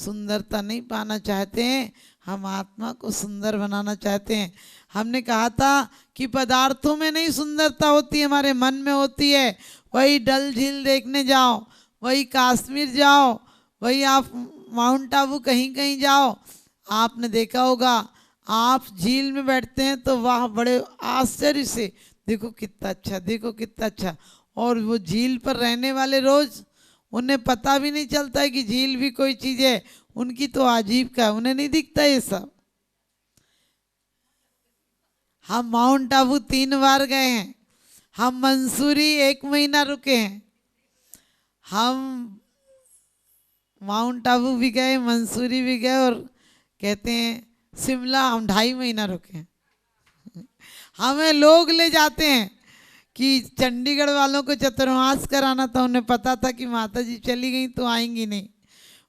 सुंदरता नहीं पाना चाहते हैं, हम आत्मा को सुंदर बनाना चाहते हैं। हमने कहा था कि पदार्थों में नहीं सुंदरता होती, हमारे मन में होती है। वही डल झील देखने जाओ, वही कश्मीर जाओ, वही आप माउंट आबू कहीं कहीं जाओ, आपने देखा होगा आप झील में बैठते हैं तो वह बड़े आश्चर्य से देखो कितना अच्छा, देखो कितना अच्छा। और वो झील पर रहने वाले रोज उन्हें पता भी नहीं चलता है कि झील भी कोई चीज है, उनकी तो अजीब का, उन्हें नहीं दिखता ये सब। हम माउंट आबू 3 बार गए हैं, हम मंसूरी 1 महीना रुके हैं, हम माउंट आबू भी गए, मंसूरी भी गए, और कहते हैं शिमला हम 2.5 महीना रुके हैं। हमें लोग ले जाते हैं कि चंडीगढ़ वालों को चतुर्मास कराना था, उन्हें पता था कि माता जी चली गई तो आएंगी नहीं।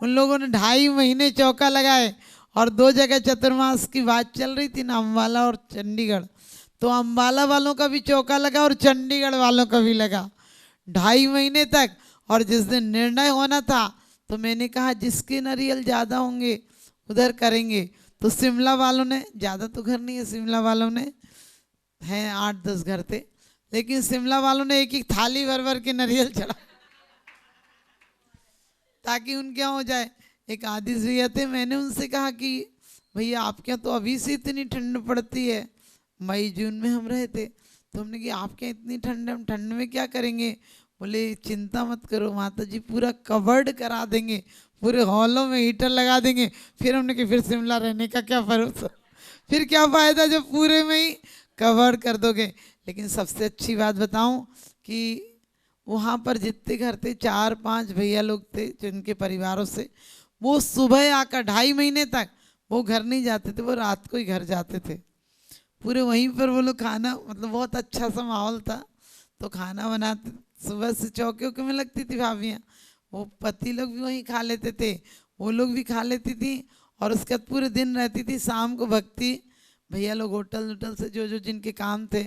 उन लोगों ने 2.5 महीने चौका लगाए, और 2 जगह चतुर्मास की बात चल रही थी ना, अम्बाला और चंडीगढ़, तो अम्बाला वालों का भी चौका लगा और चंडीगढ़ वालों का भी लगा 2.5 महीने तक। और जिस दिन निर्णय होना था तो मैंने कहा जिसके नारियल ज़्यादा होंगे उधर करेंगे। तो शिमला वालों ने, ज़्यादा तो घर नहीं है, शिमला वालों ने हैं 8-10 घर थे, लेकिन शिमला वालों ने एक एक थाली भर भर के नारियल चढ़ा ताकि उनके यहाँ हो जाए। एक आदिश भैया थे, मैंने उनसे कहा कि भैया आपके यहाँ तो अभी से इतनी ठंड पड़ती है, मई जून में हम रहे थे, तो हमने कहा आपके यहाँ इतनी ठंड, हम ठंड में क्या करेंगे? बोले चिंता मत करो माता जी, पूरा कवर्ड करा देंगे, पूरे हॉलों में हीटर लगा देंगे। फिर हमने कहा फिर शिमला रहने का क्या भरोसा, फिर क्या फ़ायदा जब पूरे में ही कवर कर दोगे। लेकिन सबसे अच्छी बात बताऊं कि वहाँ पर जितने घर थे 4-5 भैया लोग थे जिनके परिवारों से, वो सुबह आकर 2.5 महीने तक वो घर नहीं जाते थे, वो रात को ही घर जाते थे। पूरे वहीं पर वो लोग खाना, मतलब बहुत अच्छा सा माहौल था, तो खाना बनाते सुबह से चौके वौके में लगती थी भाभियाँ, वो पति लोग भी वहीं खा लेते थे, वो लोग भी खा लेती थी, और उसके बाद पूरे दिन रहती थी। शाम को भक्ति भैया लोग होटल वोटल से जो जो जिनके काम थे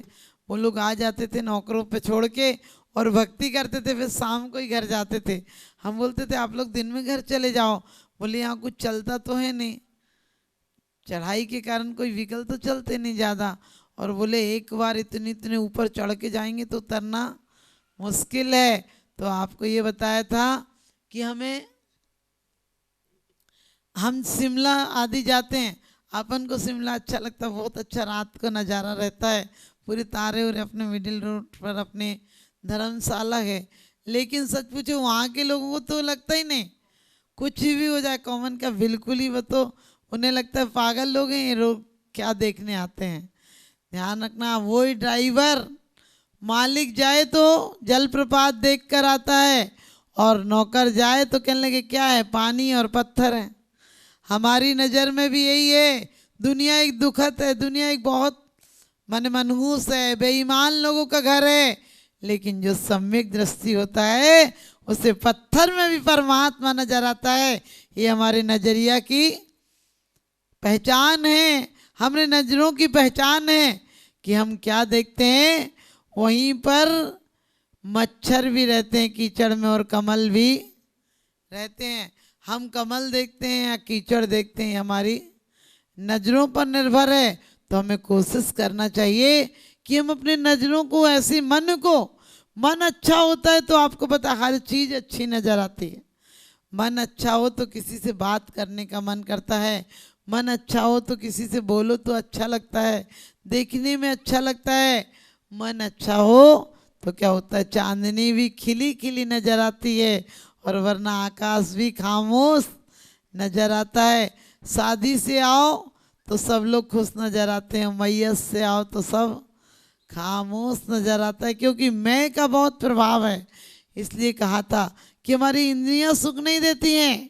वो लोग आ जाते थे नौकरों पे छोड़ के, और भक्ति करते थे, फिर शाम को ही घर जाते थे। हम बोलते थे आप लोग दिन में घर चले जाओ, बोले यहाँ कुछ चलता तो है नहीं, चढ़ाई के कारण कोई व्हीकल तो चलते नहीं ज़्यादा, और बोले एक बार इतने इतने ऊपर चढ़ के जाएंगे तो उतरना मुश्किल है। तो आपको ये बताया था कि हम शिमला आदि जाते हैं, अपन को शिमला अच्छा लगता है, बहुत अच्छा रात को नज़ारा रहता है, पूरे तारे उरे अपने मिडिल रोड पर अपने धर्मशाला है। लेकिन सच पूछो वहाँ के लोगों को तो लगता ही नहीं, कुछ भी हो जाए कॉमन का बिल्कुल ही, वो तो उन्हें लगता है पागल लोग हैं ये लोग, क्या देखने आते हैं। ध्यान रखना, वही ड्राइवर मालिक जाए तो जलप्रपात देख कर आता है, और नौकर जाए तो कहने लगे क्या है, पानी और पत्थर है। हमारी नज़र में भी यही है, दुनिया एक दुखद है, दुनिया एक बहुत मनहूस है, बेईमान लोगों का घर है। लेकिन जो सम्यक दृष्टि होता है उसे पत्थर में भी परमात्मा नजर आता है। ये हमारे नजरिया की पहचान है, हमारे नजरों की पहचान है कि हम क्या देखते हैं। वहीं पर मच्छर भी रहते हैं कीचड़ में, और कमल भी रहते हैं। हम कमल देखते हैं या कीचड़ देखते हैं, हमारी नज़रों पर निर्भर है। तो हमें कोशिश करना चाहिए कि हम अपने नज़रों को ऐसी, मन अच्छा होता है तो आपको पता हर चीज़ अच्छी नज़र आती है। मन अच्छा हो तो किसी से बात करने का मन करता है, मन अच्छा हो तो किसी से बोलो तो अच्छा लगता है, देखने में अच्छा लगता है। मन अच्छा हो तो क्या होता है, चांदनी भी खिली खिली नज़र आती है, और वरना आकाश भी खामोश नज़र आता है। शादी से आओ तो सब लोग खुश नज़र आते हैं, मैयत से आओ तो सब खामोश नज़र आता है, क्योंकि मैं का बहुत प्रभाव है। इसलिए कहा था कि हमारी इंद्रियां सुख नहीं देती हैं,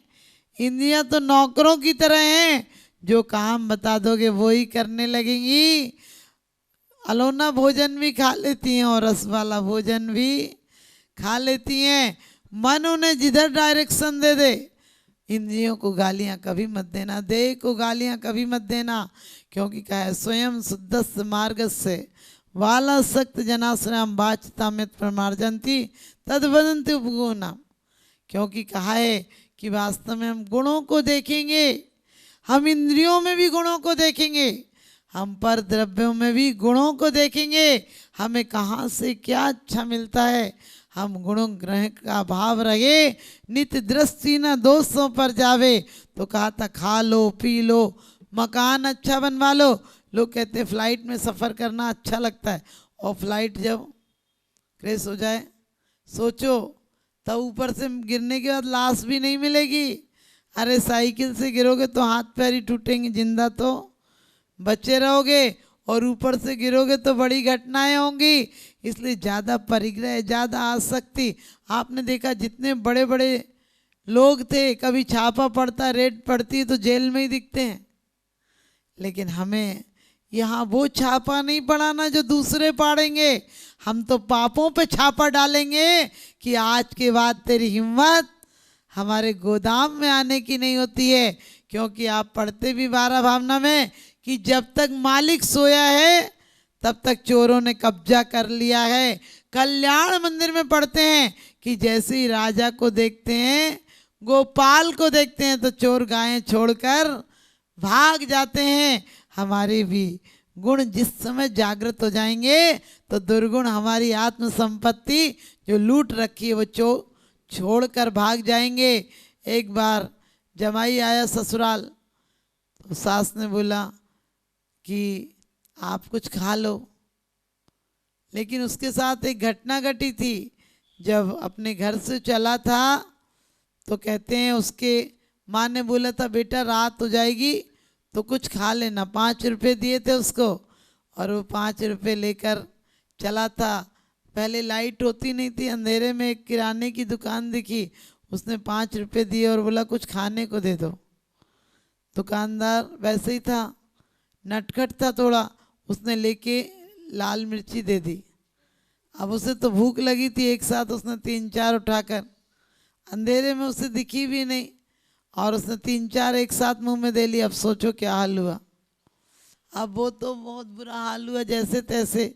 इंद्रियां तो नौकरों की तरह हैं, जो काम बता दोगे वो ही करने लगेंगी। अलोना भोजन भी खा लेती हैं और रस वाला भोजन भी खा लेती हैं। मन उन्हें जिधर डायरेक्शन दे दे, इंद्रियों को गालियां कभी मत देना, देह को गालियां कभी मत देना, क्योंकि कहा है स्वयं शुद्धस्य मार्ग से वाला सक्त जनाश्रम बाचता में प्रमार्जंती तद वदंती उपगुणा। क्योंकि कहा है कि वास्तव में हम गुणों को देखेंगे, हम इंद्रियों में भी गुणों को देखेंगे, हम पर द्रव्यों में भी गुणों को देखेंगे, हमें कहाँ से क्या अच्छा मिलता है। हम गुणों ग्रह का भाव रहे, नित्य दृष्टि न दोषों पर जावे। तो कहा था खा लो पी लो मकान अच्छा बनवा लो। लोग कहते हैं फ्लाइट में सफ़र करना अच्छा लगता है, और फ्लाइट जब क्रैश हो जाए सोचो, तब ऊपर से गिरने के बाद लाश भी नहीं मिलेगी। अरे साइकिल से गिरोगे तो हाथ पैर ही टूटेंगे, जिंदा तो बचे रहोगे, और ऊपर से गिरोगे तो बड़ी घटनाएं होंगी। इसलिए ज़्यादा परिग्रह, ज़्यादा आसक्ति। आपने देखा जितने बड़े बड़े लोग थे, कभी छापा पड़ता, रेड पड़ती है तो जेल में ही दिखते हैं। लेकिन हमें यहाँ वो छापा नहीं पड़ाना जो दूसरे पाड़ेंगे। हम तो पापों पे छापा डालेंगे कि आज के बाद तेरी हिम्मत हमारे गोदाम में आने की नहीं होती है। क्योंकि आप पढ़ते भी 12 भावना में कि जब तक मालिक सोया है तब तक चोरों ने कब्जा कर लिया है। कल्याण मंदिर में पढ़ते हैं कि जैसे ही राजा को देखते हैं, गोपाल को देखते हैं, तो चोर गायें छोड़कर भाग जाते हैं। हमारे भी गुण जिस समय जागृत हो जाएंगे तो दुर्गुण हमारी आत्म संपत्ति जो लूट रखी है वो छोड़कर भाग जाएंगे। एक बार जमाई आया ससुराल, तो सास ने बोला कि आप कुछ खा लो, लेकिन उसके साथ एक घटना घटी थी। जब अपने घर से चला था तो कहते हैं उसके माँ ने बोला था बेटा रात हो जाएगी तो कुछ खा लेना। 5 रुपये दिए थे उसको, और वो 5 रुपये लेकर चला था। पहले लाइट होती नहीं थी, अंधेरे में एक किराने की दुकान दिखी, उसने 5 रुपये दिए और बोला कुछ खाने को दे दो। दुकानदार वैसे ही था, नटखट था थोड़ा, उसने लेके लाल मिर्ची दे दी। अब उसे तो भूख लगी थी, एक साथ उसने 3-4 उठाकर, अंधेरे में उसे दिखी भी नहीं, और उसने 3-4 एक साथ मुंह में दे लिया। अब सोचो क्या हाल हुआ। अब वो तो बहुत बुरा हाल हुआ, जैसे तैसे।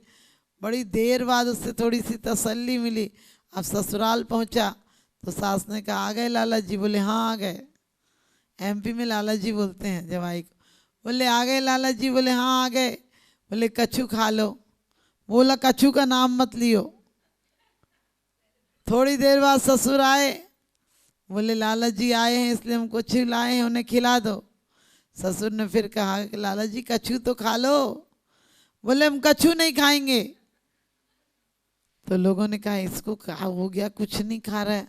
बड़ी देर बाद उससे थोड़ी सी तसल्ली मिली। अब ससुराल पहुंचा तो सास ने कहा आ गए लाला जी? बोले हाँ आ गए। MP में लाला जी बोलते हैं जवाई को। बोले आ गए लाला जी? बोले हाँ आ गए। बोले कछू खा लो। बोला कछू का नाम मत लियो। थोड़ी देर बाद ससुर आए, बोले लाला जी आए हैं इसलिए हम कुछ लाए हैं, उन्हें खिला दो। ससुर ने फिर कहा कि लाला जी कछू तो खा लो। बोले हम कछू नहीं खाएंगे। तो लोगों ने कहा इसको क्या हो गया, कुछ नहीं खा रहा है।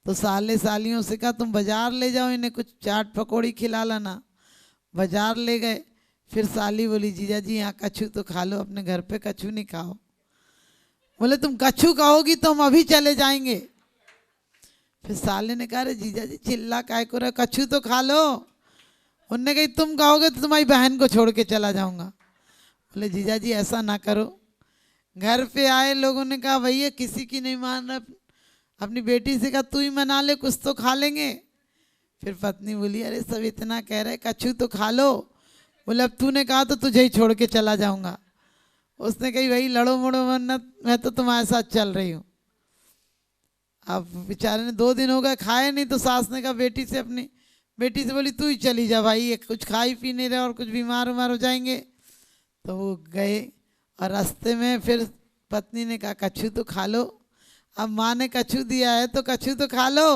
तो साले सालियों से कहा तुम बाजार ले जाओ, इन्हें कुछ चाट पकौड़ी खिला लाना। बाजार ले गए। फिर साली बोली जीजा जी यहाँ कछू तो खा लो, अपने घर पे कछू नहीं खाओ। बोले तुम कछू खाओगी तो हम अभी चले जाएंगे। फिर साले ने कहा अरे जीजा जी चिल्ला काय को रहा, कछू तो खा लो। उनने कही तुम खाओगे तो तुम्हारी बहन को छोड़ के चला जाऊंगा। बोले जीजा जी ऐसा ना करो। घर पे आए, लोगों ने कहा भैया किसी की नहीं मान रहा, अपनी बेटी से कहा तू ही मना ले, कुछ तो खा लेंगे। फिर पत्नी बोली अरे सब इतना कह रहे कछू तो खा लो। बोले अब तूने कहा तो तुझे ही छोड़ के चला जाऊंगा। उसने कही भाई लड़ो मोड़ो मन्नत, मैं तो तुम्हारे साथ चल रही हूँ। अब बेचारे ने 2 दिन हो गए खाए नहीं, तो सास ने कहा बेटी से, अपनी बेटी से बोली तू ही चली जा भाई, ये कुछ खा ही पी नहीं रहे और कुछ बीमार उमार हो जाएंगे। तो वो गए, और रास्ते में फिर पत्नी ने कहा कछू तो खा लो। अब माँ ने कछू दिया है तो कछू तो खा लो।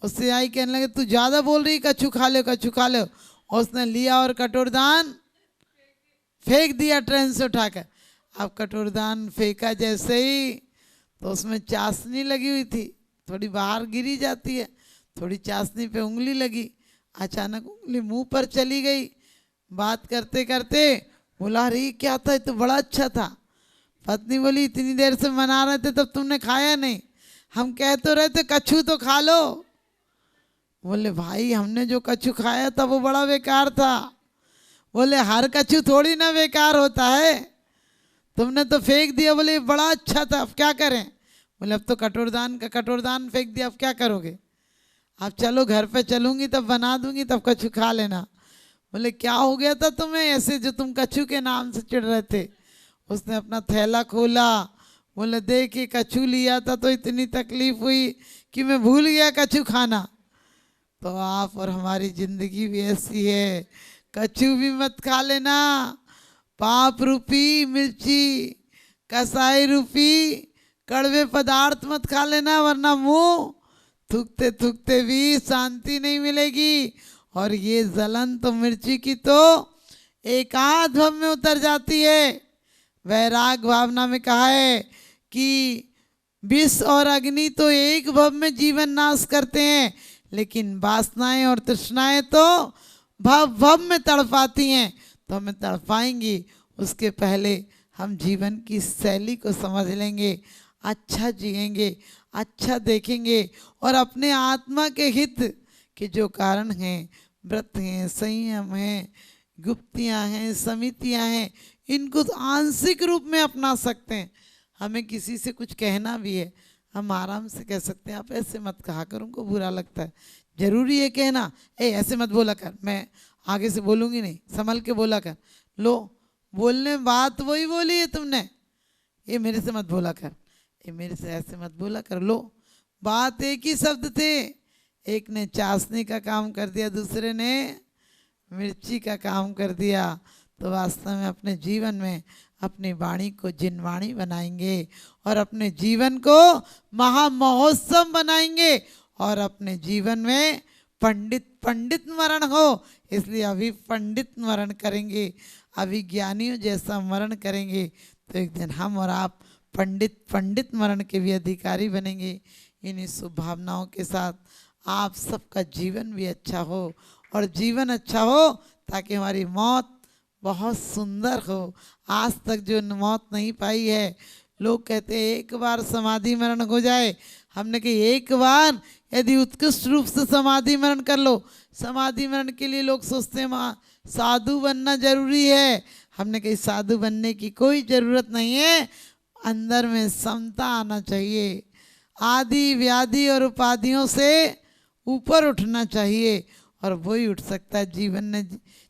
उससे आई कहने लगे तू ज़्यादा बोल रही, कछू खा लो कछू खा लो। और उसने लिया और कटोरदान फेंक दिया ट्रेन से उठाकर। अब कटोरदान फेंका जैसे ही तो उसमें चाशनी लगी हुई थी, थोड़ी बाहर गिरी जाती है, थोड़ी चाशनी पे उंगली लगी। अचानक उंगली मुंह पर चली गई। बात करते करते बोला अरे क्या था, ये तो बड़ा अच्छा था। पत्नी बोली इतनी देर से मना रहे थे तब तुमने खाया नहीं, हम कह तो रहे थे कछू तो खा लो। बोले भाई हमने जो कछू खाया था वो बड़ा बेकार था। बोले हर कछू थोड़ी ना बेकार होता है, तुमने तो फेंक दिया। बोले बड़ा अच्छा था, अब क्या करें? बोले अब तो कटोरदान का कटोरदान फेंक दिया, अब क्या करोगे? अब चलो घर पे चलूंगी तब बना दूंगी, तब कछू खा लेना। बोले क्या हो गया था तुम्हें ऐसे जो तुम कछू के नाम से चिढ़ रहे थे? उसने अपना थैला खोला। बोले देख ये कछू लिया था तो इतनी तकलीफ हुई कि मैं भूल गया कछू खाना। तो आप और हमारी जिंदगी भी ऐसी है। कछु भी मत खा लेना, पाप रूपी मिर्ची, कसाई रूपी कड़वे पदार्थ मत खा लेना, वरना मुंह थूकते थूकते भी शांति नहीं मिलेगी। और ये जलन तो मिर्ची की तो एकांत भाव में उतर जाती है। वैराग भावना में कहा है कि विष और अग्नि तो एक भव में जीवन नाश करते हैं, लेकिन वासनाएं और तृष्णाएं तो भव भव में तड़पाती हैं। तो हमें तड़पाएंगी, उसके पहले हम जीवन की शैली को समझ लेंगे, अच्छा जिएंगे, अच्छा देखेंगे और अपने आत्मा के हित के जो कारण हैं, व्रत हैं, संयम हैं, गुप्तियां हैं, समितियां हैं, इनको आंशिक रूप में अपना सकते हैं। हमें किसी से कुछ कहना भी है, हम आराम से कह सकते हैं, आप ऐसे मत कहा कर, उनको बुरा लगता है। जरूरी है कहना, ऐसे मत बोला कर, मैं आगे से बोलूँगी नहीं, संभल के बोला कर। लो, बोलने बात वही बोली है तुमने, ये मेरे से मत बोला कर, ये मेरे से ऐसे मत बोला कर। लो, बात एक ही शब्द थे, एक ने चाशनी का काम कर दिया, दूसरे ने मिर्ची का काम कर दिया। तो वास्तव में अपने जीवन में अपनी वाणी को जिनवाणी बनाएंगे और अपने जीवन को महामहोत्सव बनाएंगे और अपने जीवन में पंडित मरण हो। इसलिए अभी पंडित मरण करेंगे, अभी ज्ञानियों जैसा मरण करेंगे, तो एक दिन हम और आप पंडित मरण के भी अधिकारी बनेंगे। इन्हीं शुभ भावनाओं के साथ आप सबका जीवन भी अच्छा हो और जीवन अच्छा हो ताकि हमारी मौत बहुत सुंदर हो। आज तक जो मौत नहीं पाई है, लोग कहते हैं एक बार समाधि मरण हो जाए, हमने कहा एक बार यदि उत्कृष्ट रूप से समाधि मरण कर लो। समाधि मरण के लिए लोग सोचते हैं साधु बनना जरूरी है, हमने कहा साधु बनने की कोई ज़रूरत नहीं है, अंदर में समता आना चाहिए, आदि व्याधि और उपाधियों से ऊपर उठना चाहिए और वही उठ सकता है जीवन ने,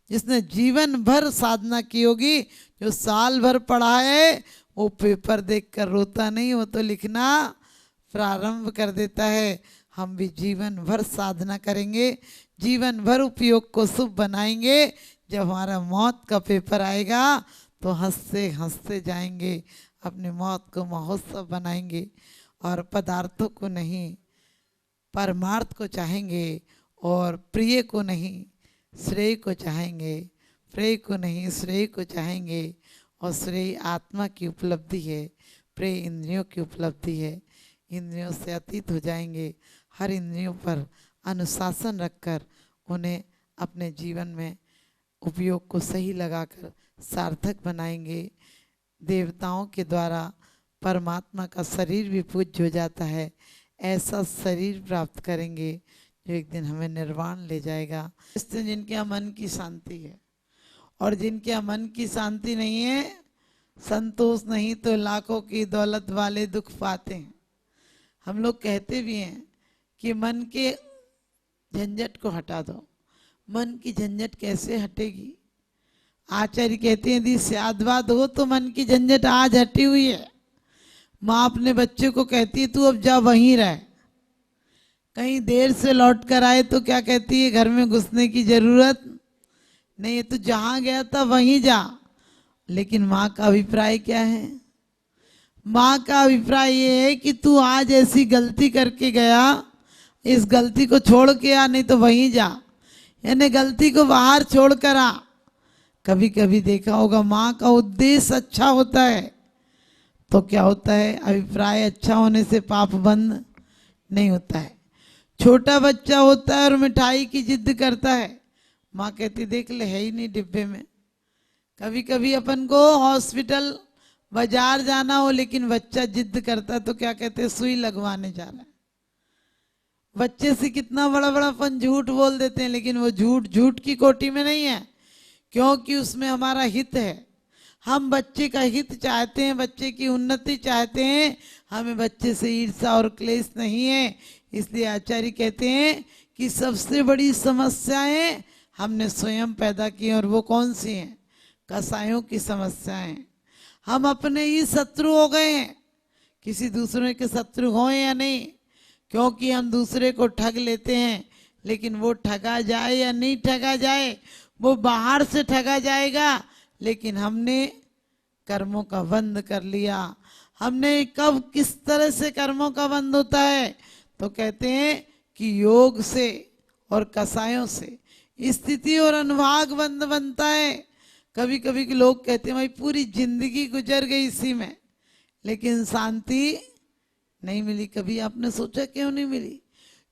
जिसने जीवन भर साधना की होगी। जो साल भर पढ़ा है वो पेपर देखकर रोता नहीं, वो तो लिखना प्रारंभ कर देता है। हम भी जीवन भर साधना करेंगे, जीवन भर उपयोग को शुभ बनाएंगे। जब हमारा मौत का पेपर आएगा तो हंसते हंसते जाएंगे, अपनी मौत को महोत्सव बनाएंगे और पदार्थों को नहीं परमार्थ को चाहेंगे और प्रिय को नहीं श्रेय को चाहेंगे, प्रेय को नहीं श्रेय को चाहेंगे। और श्रेय आत्मा की उपलब्धि है, प्रेय इंद्रियों की उपलब्धि है। इंद्रियों से अतीत हो जाएंगे, हर इंद्रियों पर अनुशासन रखकर उन्हें अपने जीवन में उपयोग को सही लगाकर सार्थक बनाएंगे। देवताओं के द्वारा परमात्मा का शरीर भी पूज्य हो जाता है, ऐसा शरीर प्राप्त करेंगे जो एक दिन हमें निर्वाण ले जाएगा। इससे जिनके यहाँ मन की शांति है और जिनके यहाँ मन की शांति नहीं है, संतोष नहीं, तो लाखों की दौलत वाले दुख पाते हैं। हम लोग कहते भी हैं कि मन के झंझट को हटा दो। मन की झंझट कैसे हटेगी? आचार्य कहते हैं यदि स्यादवाद हो तो मन की झंझट आज हटी हुई है। माँ अपने बच्चे को कहती है तू अब जा वहीं रह, कहीं देर से लौट कर आए तो क्या कहती है घर में घुसने की जरूरत नहीं है, तू जहाँ गया था वहीं जा। लेकिन माँ का अभिप्राय क्या है? माँ का अभिप्राय ये है कि तू आज ऐसी गलती करके गया, इस गलती को छोड़ के आ, नहीं तो वहीं जा, यानी गलती को बाहर छोड़ कर आ। कभी कभी देखा होगा माँ का उद्देश्य अच्छा होता है तो क्या होता है, अभिप्राय अच्छा होने से पाप बंद नहीं होता है। छोटा बच्चा होता है और मिठाई की जिद करता है, माँ कहती देख ले है ही नहीं डिब्बे में। कभी कभी अपन को हॉस्पिटल बाजार जाना हो लेकिन बच्चा जिद करता तो क्या कहते हैं सुई लगवाने जाना है। बच्चे से कितना बड़ा बड़ा अपन झूठ बोल देते हैं, लेकिन वो झूठ झूठ की कोटि में नहीं है, क्योंकि उसमें हमारा हित है। हम बच्चे का हित चाहते हैं, बच्चे की उन्नति चाहते हैं, हमें बच्चे से ईर्ष्या और क्लेश नहीं है। इसलिए आचार्य कहते हैं कि सबसे बड़ी समस्याएं हमने स्वयं पैदा की, और वो कौन सी हैं? कसायों की समस्याएं। हम अपने ही शत्रु हो गए हैं, किसी दूसरे के शत्रु हों या नहीं, क्योंकि हम दूसरे को ठग लेते हैं लेकिन वो ठगा जाए या नहीं ठगा जाए, वो बाहर से ठगा जाएगा, लेकिन हमने कर्मों का बंध कर लिया। हमने कब किस तरह से कर्मों का बंध होता है, तो कहते हैं कि योग से और कसायों से स्थिति और अनुभाग बंध बनता है। कभी कभी के लोग कहते हैं भाई पूरी जिंदगी गुजर गई इसी में, लेकिन शांति नहीं मिली। कभी आपने सोचा क्यों नहीं मिली?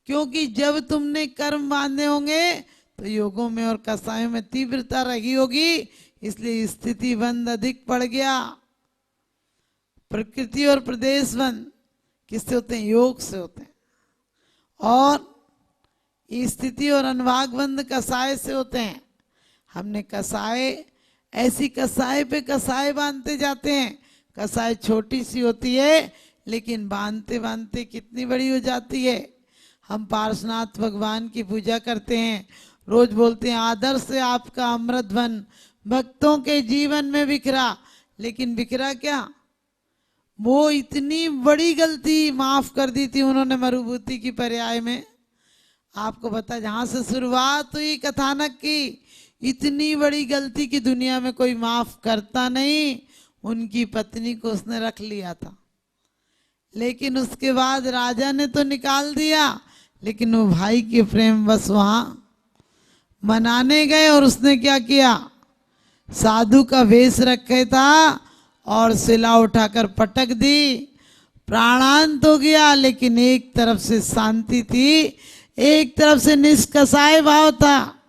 क्योंकि जब तुमने कर्म बांधे होंगे तो योगों में और कसायों में तीव्रता रही होगी, इसलिए स्थिति बंध अधिक पड़ गया। प्रकृति और प्रदेश बंध किससे होते हैं? योग से होते हैं। और स्थिति और अनुभाग बंध कसाय से होते हैं। हमने कसाय, ऐसी कसाय पे कसाय बांधते जाते हैं। कसाय छोटी सी होती है, लेकिन बांधते बांधते कितनी बड़ी हो जाती है। हम पार्श्वनाथ भगवान की पूजा करते हैं, रोज बोलते हैं आदर से आपका अमृत बन भक्तों के जीवन में बिखरा। लेकिन बिखरा क्या? वो इतनी बड़ी गलती माफ कर दी थी उन्होंने मरुभूति की पर्याय में। आपको पता, जहां से शुरुआत हुई कथानक की, इतनी बड़ी गलती की दुनिया में कोई माफ करता नहीं। उनकी पत्नी को उसने रख लिया था, लेकिन उसके बाद राजा ने तो निकाल दिया, लेकिन वो भाई के प्रेम बस वहां मनाने गए। और उसने क्या किया? साधु का वेश रखे था और शिला उठाकर पटक दी। प्राणांत हो गया, लेकिन एक तरफ से शांति थी, एक तरफ से निष्कसाय भाव था।